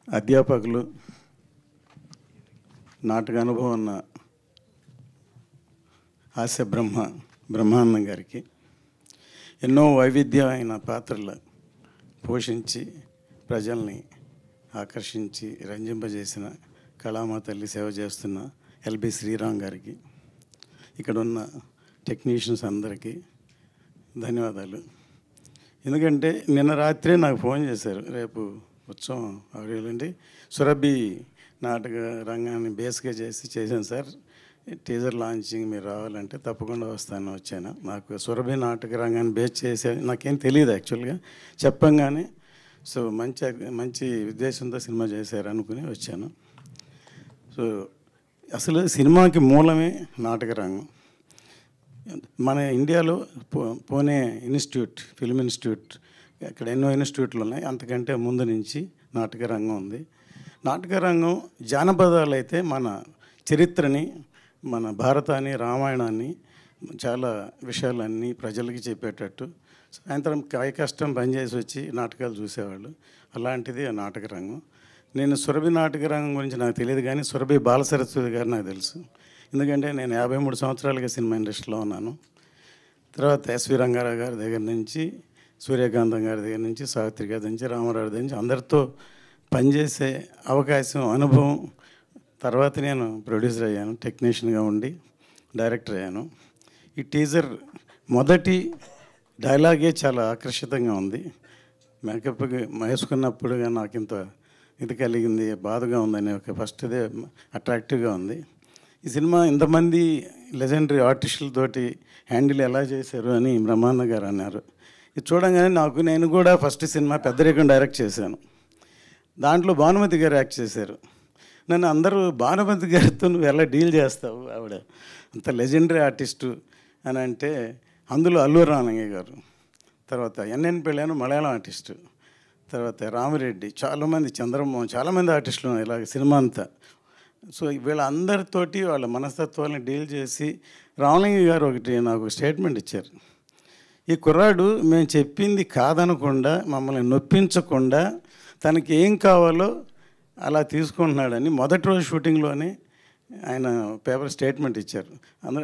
అధ్యాపకులు, నాటక అనుభవం ఉన్న హాస్య బ్రహ్మానందం గారికి ఎన్నో వైవిధ్యమైన పాత్రలు పోషించి ప్రజల్ని ఆకర్షించి రంజింపజేసిన కళామా తల్లి సేవ చేస్తున్న ఎల్బి శ్రీరామ్ గారికి, ఇక్కడ ఉన్న టెక్నీషియన్స్ అందరికీ ధన్యవాదాలు. ఎందుకంటే నిన్న రాత్రే నాకు ఫోన్ చేశారు, రేపు ఉత్సవం ఆవిడేంటి సురభి నాటక రంగాన్ని బేస్గా చేశాను సార్, టీజర్ లాంచింగ్ మీరు రావాలంటే తప్పకుండా వచ్చాను. నాకు సురభి నాటక రంగాన్ని బేస్ చేసే నాకేం తెలియదు యాక్చువల్గా, చెప్పంగానే సో మంచి ఉద్దేశంతో సినిమా చేశారు అనుకుని వచ్చాను. సో అసలు సినిమాకి మూలమే నాటక రంగం. మన ఇండియాలో పూణే ఇన్స్టిట్యూట్, ఫిల్మ్ ఇన్స్టిట్యూట్, అక్కడ ఎన్నో ఇన్స్టిట్యూట్లు ఉన్నాయి, అంతకంటే ముందు నుంచి నాటక రంగం ఉంది. నాటక రంగం జానపదాలు అయితే మన చరిత్రని, మన భారతాన్ని, రామాయణాన్ని, చాలా విషయాలన్నీ ప్రజలకి చెప్పేటట్టు సాయంత్రం కాయ కష్టం పనిచేసి వచ్చి నాటకాలు చూసేవాళ్ళు. అలాంటిది ఆ నాటక రంగం. నేను సురభి నాటక రంగం గురించి నాకు తెలియదు, కానీ సురభి బాలసరస్వతి గారు నాకు తెలుసు. ఎందుకంటే నేను 53 సంవత్సరాలుగా సినిమా ఇండస్ట్రీలో ఉన్నాను. తర్వాత ఎస్వి రంగారావు గారి దగ్గర నుంచి, సూర్యకాంతం గారి దగ్గర నుంచి, సావిత్రి గారి నుంచి, రామారావు దగ్గర నుంచి అందరితో పనిచేసే అవకాశం, అనుభవం. తర్వాత నేను ప్రొడ్యూసర్ అయ్యాను, టెక్నీషియన్గా ఉండి డైరెక్టర్ అయ్యాను. ఈ టీజర్ మొదటి డైలాగే చాలా ఆకర్షితంగా ఉంది. మేకప్ వేసుకున్నప్పుడుగా నాకు ఇంత ఇది కలిగింది, బాధగా ఉందని ఒక ఫస్ట్దే అట్రాక్టివ్గా ఉంది. ఈ సినిమా ఇంతమంది లెజెండరీ ఆర్టిస్టులతోటి హ్యాండిల్ ఎలా చేశారు అని బ్రహ్మానంద గారు అన్నారు. ఇది చూడంగానే నేను కూడా ఫస్ట్ సినిమా పెద్దరికం డైరెక్ట్ చేశాను. దాంట్లో భానుమతి గారు యాక్ట్ చేశారు. నన్ను అందరూ భానుమతి గారితో నువ్వు ఎలా డీల్ చేస్తావు, ఆవిడ అంత లెజెండరీ ఆర్టిస్టు అని అంటే, అందులో అల్లూరి రామలింగయ్య గారు, తర్వాత ఎన్ఎన్ పెళ్ళాను మలయాళం ఆర్టిస్టు, తర్వాత రామిరెడ్డి, చాలామంది, చంద్రమోహన్, చాలామంది ఆర్టిస్టులు ఇలాగ సినిమా అంతా. సో వీళ్ళందరితోటి వాళ్ళ మనస్తత్వాన్ని డీల్ చేసి రామలింగయ్య గారు నాకు స్టేట్మెంట్ ఇచ్చారు. ఈ కుర్రాడు మేము చెప్పింది కాదనకుండా, మమ్మల్ని నొప్పించకుండా, తనకి ఏం కావాలో అలా తీసుకుంటున్నాడని మొదటి రోజు షూటింగ్లోనే ఆయన పేపర్ స్టేట్మెంట్ ఇచ్చారు.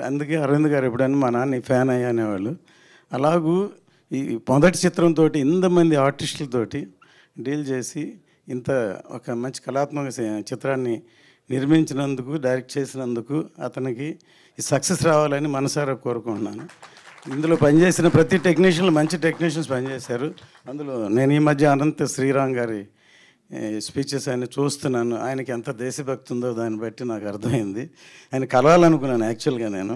అందుకే అరవింద్ గారు ఎప్పుడైనా మా నాన్న ఫ్యాన్ అయ్యా అనేవాళ్ళు. అలాగూ ఈ మొదటి చిత్రంతో ఇంతమంది ఆర్టిస్టులతోటి డీల్ చేసి ఇంత ఒక మంచి కళాత్మక చిత్రాన్ని నిర్మించినందుకు, డైరెక్ట్ చేసినందుకు అతనికి ఈ సక్సెస్ రావాలని మనసారా కోరుకుంటున్నాను. ఇందులో పనిచేసిన ప్రతి టెక్నీషియన్లు మంచి టెక్నీషియన్స్ పనిచేశారు. అందులో నేను ఈ మధ్య అనంత శ్రీరామ్ గారి స్పీచెస్ ఆయన చూస్తున్నాను. ఆయనకి ఎంత దేశభక్తి ఉందో దాన్ని బట్టి నాకు అర్థమైంది. ఆయన కలవాలనుకున్నాను యాక్చువల్గా నేను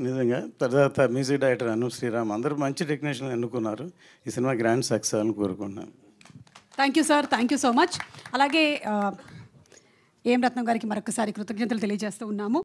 నిజంగా. తర్వాత మ్యూజిక్ డైరెక్టర్ అను శ్రీరామ్, అందరూ మంచి టెక్నీషియన్లు ఎన్నుకున్నారు. ఈ సినిమా గ్రాండ్ సక్సెస్ అని కోరుకుంటున్నాను. Thank you sir, thank you so much. అలాగే ఏం రత్నం గారికి మరొకసారి కృతజ్ఞతలు తెలియజేస్తూ ఉన్నాము.